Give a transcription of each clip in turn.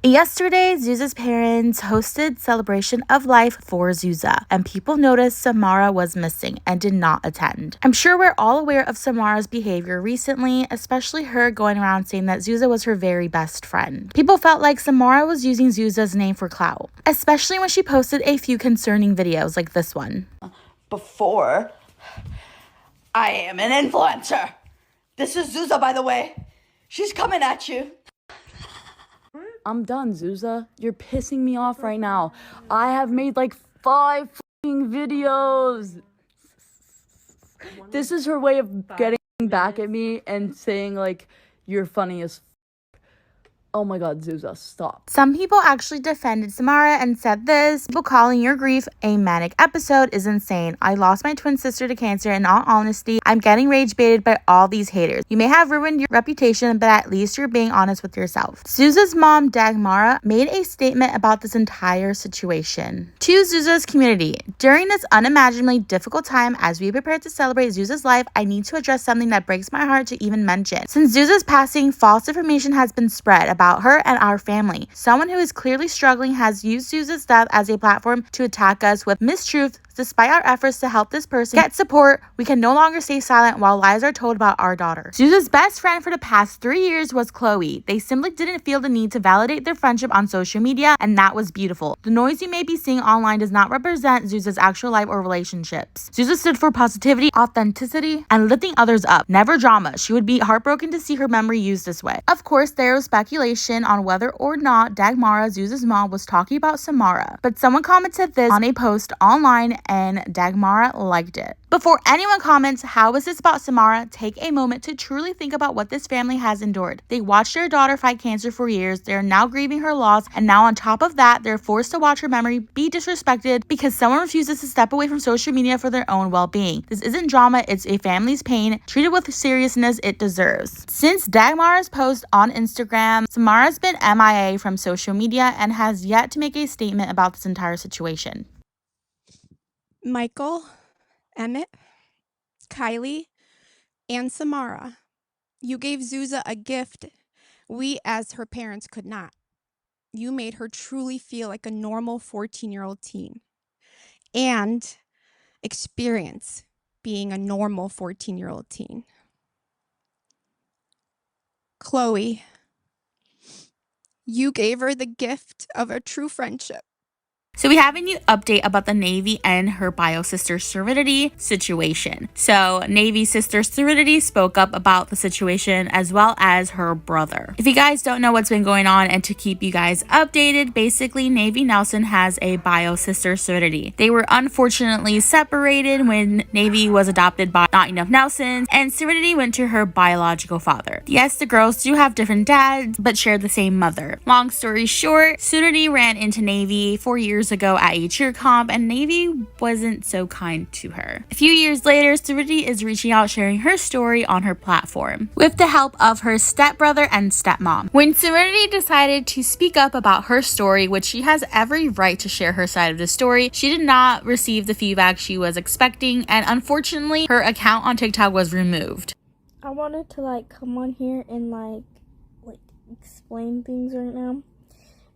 Yesterday, Zuza's parents hosted celebration of life for Zuza, and people noticed Samara was missing and did not attend. I'm sure we're all aware of Samara's behavior recently, especially her going around saying that Zuza was her very best friend. People felt like Samara was using Zuza's name for clout, especially when she posted a few concerning videos like this one. Before, I am an influencer. This is Zuza, by the way. She's coming at you. I'm done, Zuza. You're pissing me off right now. I have made like 5 fucking videos. This is her way of getting back at me and saying like, you're funny as oh my god, Zuza, stop. Some people actually defended Samara and said this: people calling your grief a manic episode is insane. I lost my twin sister to cancer, and in all honesty, I'm getting rage baited by all these haters. You may have ruined your reputation, but at least you're being honest with yourself. Zuza's mom, Dagmara, made a statement about this entire situation. To Zuza's community, during this unimaginably difficult time as we prepare to celebrate Zuza's life, I need to address something that breaks my heart to even mention. Since Zuza's passing, false information has been spread about her and our family. Someone who is clearly struggling has used Zuza's death as a platform to attack us with mistruths. Despite our efforts to help this person get support, we can no longer stay silent while lies are told about our daughter. Zuza's best friend for the past 3 years was Chloe. They simply didn't feel the need to validate their friendship on social media, and that was beautiful. The noise you may be seeing online does not represent Zuza's actual life or relationships. Zuza stood for positivity, authenticity, and lifting others up, never drama. She would be heartbroken to see her memory used this way. Of course, there was speculation on whether or not Dagmara, Zuza's mom, was talking about Samara, but someone commented this on a post online and Dagmara liked it. Before anyone comments, how is this about Samara? Take a moment to truly think about what this family has endured. They watched their daughter fight cancer for years. They're now grieving her loss, and now on top of that, they're forced to watch her memory be disrespected because someone refuses to step away from social media for their own well-being. This isn't drama, it's a family's pain. Treat it with the seriousness it deserves. Since Dagmara's post on Instagram, Samara's been MIA from social media and has yet to make a statement about this entire situation. Michael, Emmett, Kylie, and Samara, you gave Zuza a gift we as her parents could not. You made her truly feel like a normal 14-year-old teen and experience being a normal 14-year-old teen. Chloe, you gave her the gift of a true friendship. So we have a new update about the Navy and her bio sister Serenity situation. So Navy's sister Serenity spoke up about the situation as well as her brother. If you guys don't know what's been going on, and to keep you guys updated, basically Navy Nelson has a bio sister Serenity. They were unfortunately separated when Navy was adopted by Not Enough Nelsons, and Serenity went to her biological father. Yes, the girls do have different dads, but share the same mother. Long story short, Serenity ran into Navy 4 years ago at a cheer comp, and Navy wasn't so kind to her. A few years later, Serenity is reaching out, sharing her story on her platform with the help of her stepbrother and stepmom. When Serenity decided to speak up about her story, which she has every right to share her side of the story, she did not receive the feedback she was expecting, and unfortunately her account on TikTok was removed. I wanted to come on here and like explain things right now.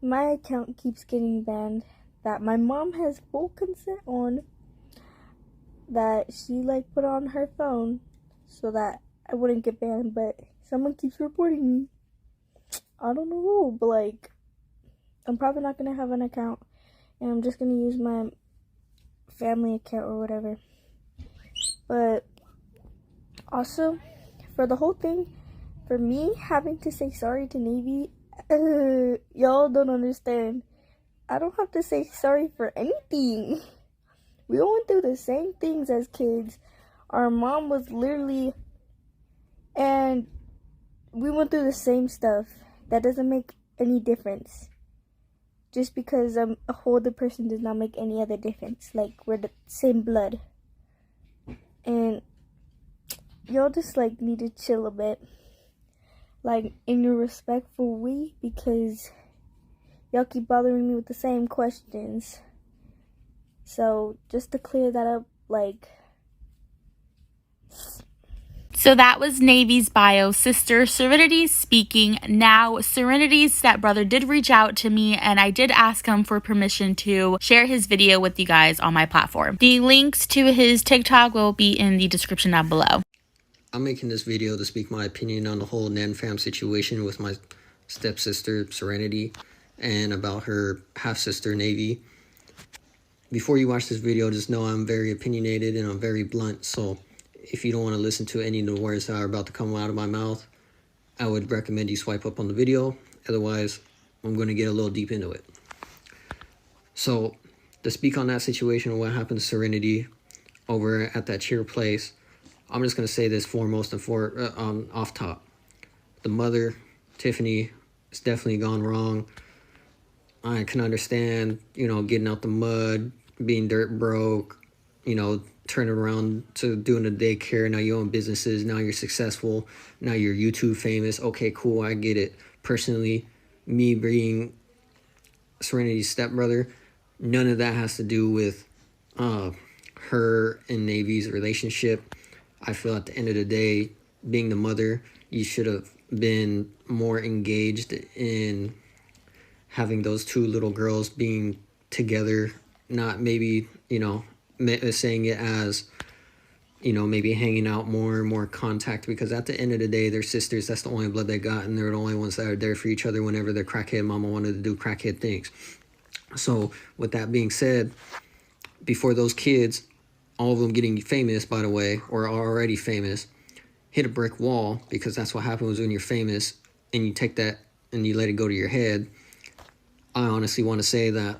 My account keeps getting banned that my mom has full consent on, that she put on her phone so that I wouldn't get banned, but someone keeps reporting me. I don't know who, but I'm probably not gonna have an account, and I'm just gonna use my family account or whatever. But also, for the whole thing, for me having to say sorry to Navy, y'all don't understand. I don't have to say sorry for anything. We all went through the same things as kids. Our mom was literally, and we went through the same stuff. That doesn't make any difference. Just because I'm a older person does not make any other difference. We're the same blood. And y'all just need to chill a bit. In your respectful way, because y'all keep bothering me with the same questions. So, just to clear that up, So that was Navy's bio sister, Serenity, speaking. Now, Serenity's stepbrother did reach out to me, and I did ask him for permission to share his video with you guys on my platform. The links to his TikTok will be in the description down below. I'm making this video to speak my opinion on the whole Nan fam situation with my stepsister, Serenity, and about her half-sister, Navy. Before you watch this video, just know I'm very opinionated and I'm very blunt, so if you don't want to listen to any of the words that are about to come out of my mouth, I would recommend you swipe up on the video. Otherwise, I'm going to get a little deep into it. So, to speak on that situation, what happened to Serenity over at that cheer place, I'm just going to say this foremost and off top. The mother, Tiffany, has definitely gone wrong. I can understand, you know, getting out the mud, being dirt broke, you know, turning around to doing the daycare. Now you own businesses. Now you're successful. Now you're YouTube famous. Okay, cool. I get it. Personally, me being Serenity's stepbrother, none of that has to do with her and Navy's relationship. I feel at the end of the day, being the mother, you should have been more engaged in having those two little girls being together, not maybe, you know, saying it as, you know, maybe hanging out more contact, because at the end of the day, they're sisters. That's the only blood they got, and they're the only ones that are there for each other whenever their crackhead mama wanted to do crackhead things. So with that being said, before those kids, all of them getting famous, by the way, or are already famous, hit a brick wall, because that's what happens when you're famous and you take that and you let it go to your head. I honestly want to say that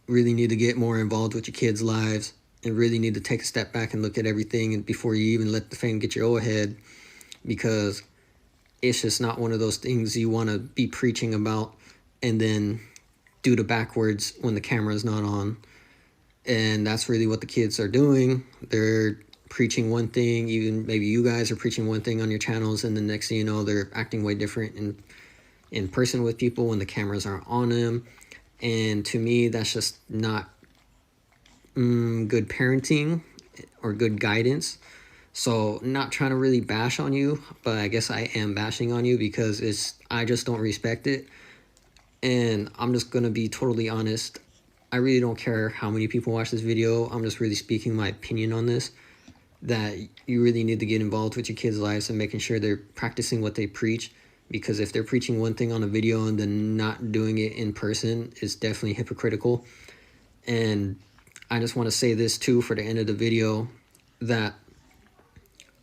really need to get more involved with your kids' lives and really need to take a step back and look at everything and before you even let the fame get your own head, because it's just not one of those things you want to be preaching about and then do the backwards when the camera's not on. And that's really what the kids are doing. They're preaching one thing, even maybe you guys are preaching one thing on your channels, and the next thing you know, they're acting way different in person with people when the cameras aren't on them. And to me, that's just not good parenting or good guidance. So not trying to really bash on you, but I guess I am bashing on you because I just don't respect it. And I'm just going to be totally honest. I really don't care how many people watch this video. I'm just really speaking my opinion on this, that you really need to get involved with your kids' lives and making sure they're practicing what they preach. Because if they're preaching one thing on a video and then not doing it in person, it's definitely hypocritical. And I just want to say this too for the end of the video, that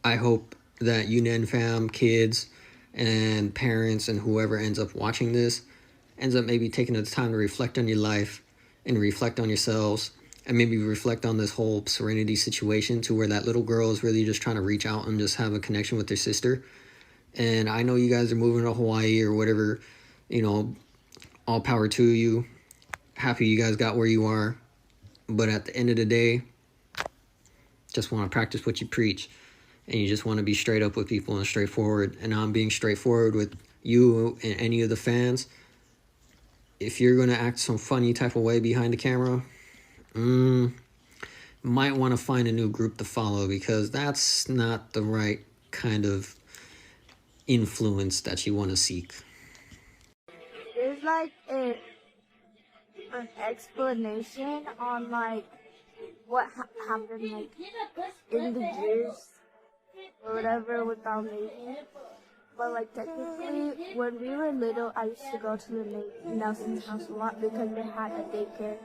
I hope that you Nan fam, kids, and parents, and whoever ends up watching this, ends up maybe taking the time to reflect on your life and reflect on yourselves, and maybe reflect on this whole Serenity situation, to where that little girl is really just trying to reach out and just have a connection with their sister. And I know you guys are moving to Hawaii or whatever, you know, all power to you. Happy you guys got where you are. But at the end of the day, just want to practice what you preach. And you just want to be straight up with people and straightforward. And I'm being straightforward with you and any of the fans. If you're going to act some funny type of way behind the camera, might want to find a new group to follow, because that's not the right kind of influence that you want to seek. There's like an explanation on like what happened like in the years or whatever without Navy. But like technically, when we were little, I used to go to the Nelson's house a lot because they had a daycare,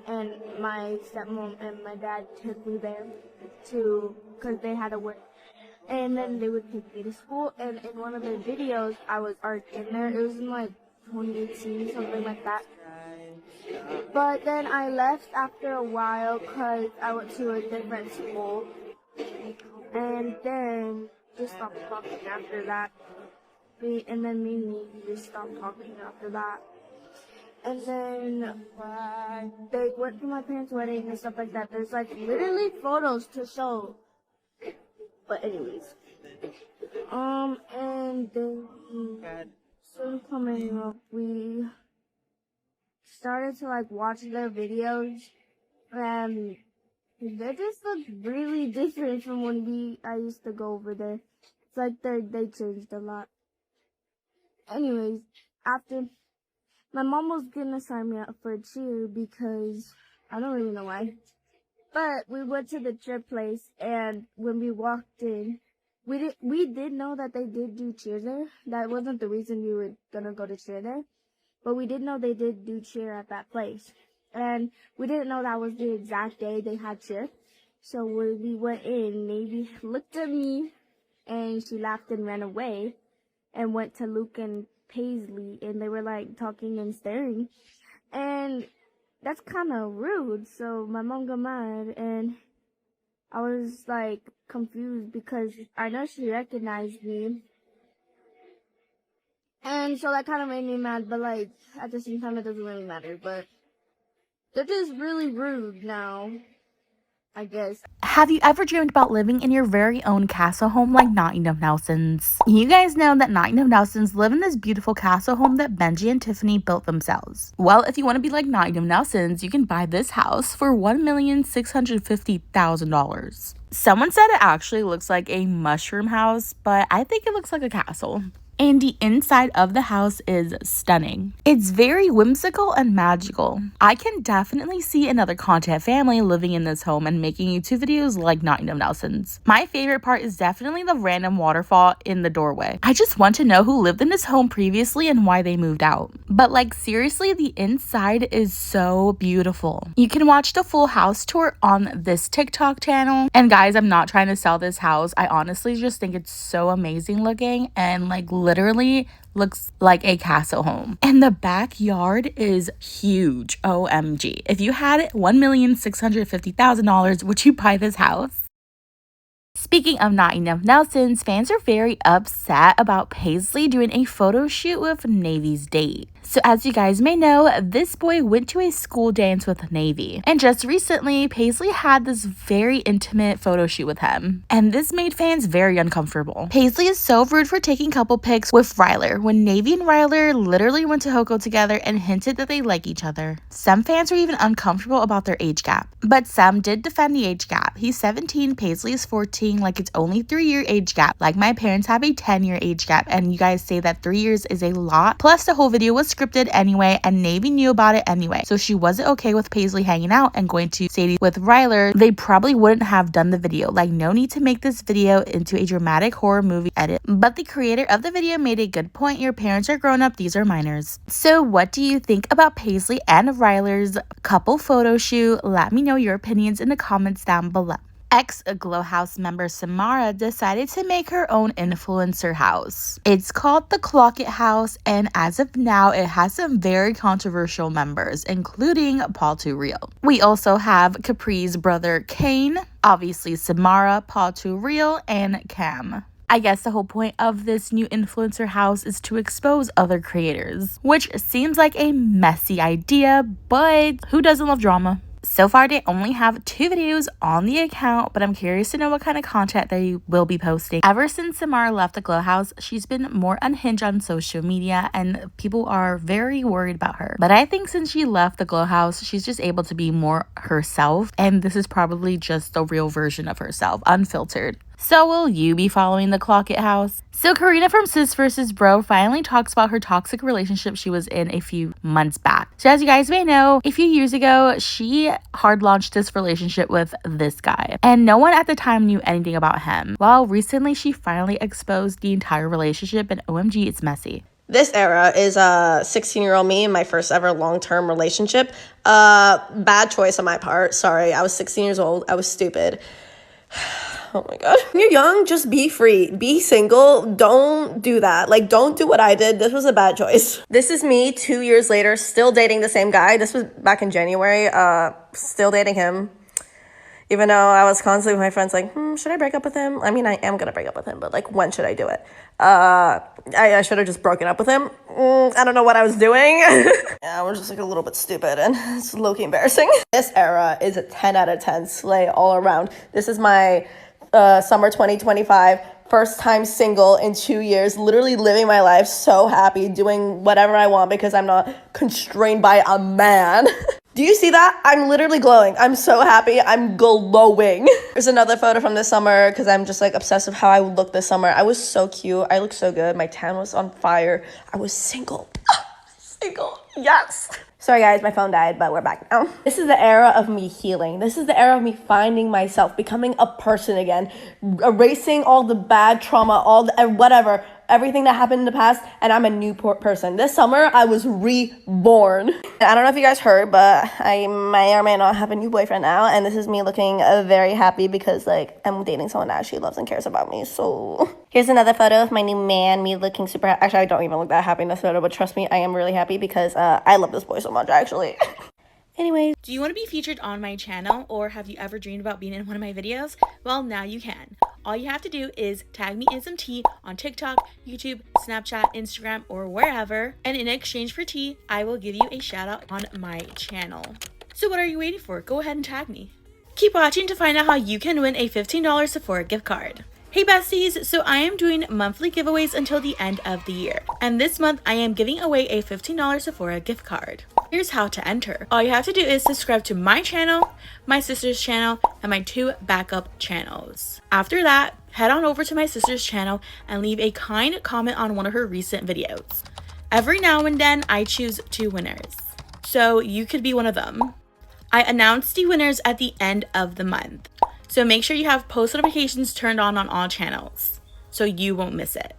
and my stepmom and my dad took me there because they had a work. And then they would take me to school, and in one of their videos, I was already in there. It was in like 2018, something like that. But then I left after a while because I went to a different school, and then just stopped talking after that. And then me and me just stopped talking after that. And then they went to my parents' wedding and stuff like that. There's like literally photos to show. But anyways, and then soon coming up, we started to like watch their videos, and They just look really different from when I used to go over there. It's like they changed a lot. Anyways, after my mom was gonna sign me up for a cheer because I don't really know why. But we went to the cheer place, and when we walked in, we did know that they did do cheer there. That wasn't the reason we were gonna go to cheer there, but we did know they did do cheer at that place. And we didn't know that was the exact day they had cheer. So when we went in, Navy looked at me, and she laughed and ran away, and went to Luke and Paisley, and they were like talking and staring. And that's kind of rude. So my mom got mad, and I was like confused because I know she recognized me. And so that kind of made me mad, but like at the same time it doesn't really matter. But they're just really rude now, I guess. Have you ever dreamed about living in your very own castle home like Nottingham Nelsons? You guys know that Nottingham Nelsons live in this beautiful castle home that Benji and Tiffany built themselves. Well, if you want to be like Nottingham Nelsons, you can buy this house for $1,650,000. Someone said it actually looks like a mushroom house, but I think it looks like a castle. And the inside of the house is stunning. It's very whimsical and magical. I can definitely see another content family living in this home and making YouTube videos like Nottingham Nelsons. My favorite part is definitely the random waterfall in the doorway. I just want to know who lived in this home previously and why they moved out. But like seriously, the inside is so beautiful. You can watch the full house tour on this TikTok channel. And guys, I'm not trying to sell this house. I honestly just think it's so amazing looking and like literally looks like a castle home. And the backyard is huge. OMG. If you had $1,650,000, would you buy this house? Speaking of Nottingham Nelsons, fans are very upset about Paisley doing a photo shoot with Navy's date. So as you guys may know, this boy went to a school dance with Navy. And just recently, Paisley had this very intimate photo shoot with him. And this made fans very uncomfortable. Paisley is so rude for taking couple pics with Ryler when Navy and Ryler literally went to Hoko together and hinted that they like each other. Some fans were even uncomfortable about their age gap. But some did defend the age gap. He's 17, Paisley is 14, like it's only 3-year age gap. Like my parents have a 10-year age gap, and you guys say that 3 years is a lot. Plus the whole video was scripted anyway, and Navy knew about it anyway. So she wasn't okay with Paisley hanging out and going to Sadie with Ryler. They probably wouldn't have done the video. Like no need to make this video into a dramatic horror movie edit. But the creator of the video made a good point. Your parents are grown up, these are minors. So what do you think about Paisley and Ryler's couple photo shoot? Let me know your opinions in the comments down below. Ex-Glow House member Samara decided to make her own influencer house. It's called the Clock It House, and as of now, it has some very controversial members, including Paul Too Real. We also have Capri's brother Kane, obviously Samara, Paul Too Real, and Cam. I guess the whole point of this new influencer house is to expose other creators, which seems like a messy idea, but who doesn't love drama? So far, they only have 2 videos on the account, but I'm curious to know what kind of content they will be posting. Ever since Samara left the Glow House, she's been more unhinged on social media, and people are very worried about her. But I think since she left the Glow House, she's just able to be more herself, and this is probably just the real version of herself, unfiltered. So will you be following the Clock It House? So Karina from Sis vs. Bro finally talks about her toxic relationship she was in a few months back. So as you guys may know, a few years ago, she hard launched this relationship with this guy. And no one at the time knew anything about him. Well, recently she finally exposed the entire relationship, and OMG, it's messy. This era is a 16-year-old me in my first ever long-term relationship. Bad choice on my part. Sorry, I was 16 years old. I was stupid. Oh my God. When you're young, just be free. Be single. Don't do that. Like, don't do what I did. This was a bad choice. This is me 2 years later, still dating the same guy. This was back in January. Still dating him. Even though I was constantly with my friends like, should I break up with him? I mean, I am going to break up with him, but like, when should I do it? I should have just broken up with him. I don't know what I was doing. Yeah, I was just like a little bit stupid, and it's low-key embarrassing. This era is a 10 out of 10 slay all around. This is my summer 2025, first time single in 2 years, literally living my life so happy, doing whatever I want because I'm not constrained by a man. Do you see that? I'm literally glowing. I'm so happy. I'm glowing. There's another photo from this summer because I'm just like obsessed with how I would look this summer. I was so cute. I looked so good. My tan was on fire. I was single. Single. Yes. Sorry guys, my phone died, but we're back now. This is the era of me healing. This is the era of me finding myself, becoming a person again, erasing all the bad trauma, all the whatever, everything that happened in the past, and I'm a new person. This summer, I was reborn. I don't know if you guys heard, but I may or may not have a new boyfriend now, and this is me looking very happy because, like, I'm dating someone that actually loves and cares about me, so... Here's another photo of my new man, me looking super happy. Actually, I don't even look that happy in this photo, but trust me, I am really happy because I love this boy so much, actually. Anyways. Do you want to be featured on my channel, or have you ever dreamed about being in one of my videos? Well, now you can. All you have to do is tag me in some tea on TikTok, YouTube, Snapchat, Instagram, or wherever, and in exchange for tea, I will give you a shout out on my channel. So what are you waiting for? Go ahead and tag me. Keep watching to find out how you can win a $15 Sephora gift card. Hey besties, so I am doing monthly giveaways until the end of the year. And this month I am giving away a $15 Sephora gift card. Here's how to enter. All you have to do is subscribe to my channel, my sister's channel, and my 2 backup channels. After that, head on over to my sister's channel and leave a kind comment on one of her recent videos. Every now and then I choose 2 winners. So you could be one of them. I announce the winners at the end of the month. So make sure you have post notifications turned on all channels so you won't miss it.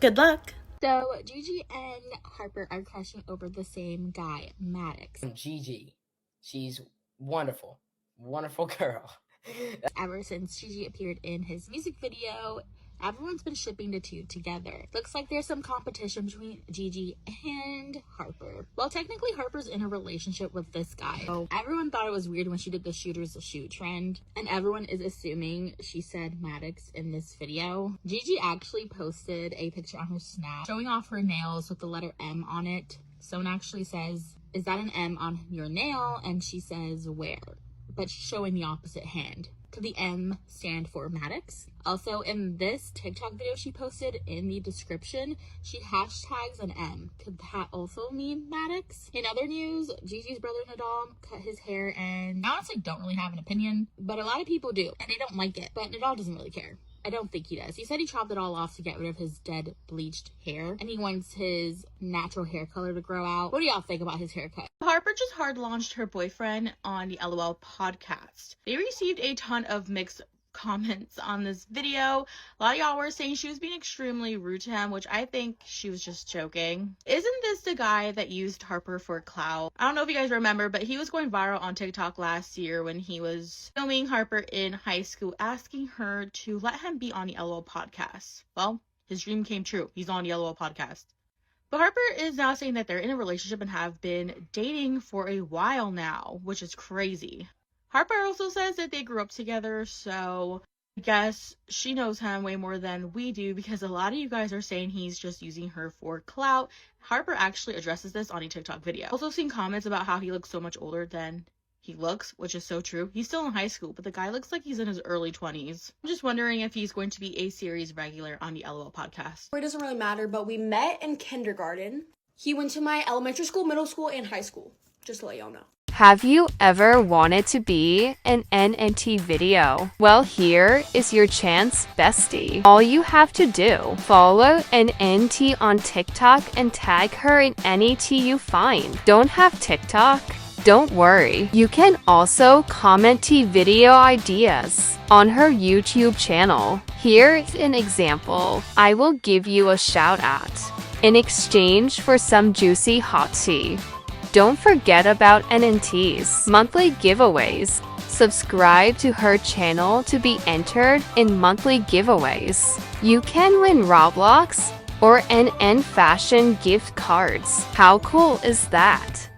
Good luck. So Gigi and Harper are crushing over the same guy, Maddox. Gigi, she's wonderful, wonderful girl. Ever since Gigi appeared in his music video, everyone's been shipping the 2 together. Looks like there's some competition between Gigi and Harper. Well, technically Harper's in a relationship with this guy. So everyone thought it was weird when she did the shooters shoot trend, and everyone is assuming she said Maddox in this video. Gigi actually posted a picture on her Snap showing off her nails with the letter M on it. Someone actually says, "Is that an M on your nail?" And she says, "Where?" But showing the opposite hand. Could the M stand for Maddox? Also, in this TikTok video she posted, in the description, she hashtags an M. Could that also mean Maddox? In other news, Gigi's brother Nadal cut his hair, and I honestly don't really have an opinion, but a lot of people do, and they don't like it. But Nadal doesn't really care. I don't think he does. He said he chopped it all off to get rid of his dead bleached hair, and he wants his natural hair color to grow out. What do y'all think about his haircut? Harper just hard launched her boyfriend on the LOL podcast. They received a ton of mixed comments on this video. A lot of y'all were saying she was being extremely rude to him, which I think she was just joking. Isn't this the guy that used Harper for clout? I don't know if you guys remember, but he was going viral on TikTok last year when he was filming Harper in high school, asking her to let him be on the LOL podcast. Well, his dream came true. He's on the LOL podcast. But Harper is now saying that they're in a relationship and have been dating for a while now, which is crazy. Harper also says that they grew up together, so I guess she knows him way more than we do, because a lot of you guys are saying he's just using her for clout. Harper actually addresses this on a TikTok video. Also seen comments about how he looks so much older than he looks, which is so true. He's still in high school, but the guy looks like he's in his early 20s. I'm just wondering if he's going to be a series regular on the LOL podcast. It doesn't really matter, but we met in kindergarten. He went to my elementary school, middle school, and high school, just to let y'all know. Have you ever wanted to be an NNT video? Well, here is your chance, bestie. All you have to do, follow NNT on TikTok and tag her in any tea you find. Don't have TikTok? Don't worry. You can also comment tea video ideas on her YouTube channel. Here's an example. I will give you a shout out in exchange for some juicy hot tea. Don't forget about NNT's monthly giveaways. Subscribe to her channel to be entered in monthly giveaways. You can win Roblox or NN fashion gift cards. How cool is that?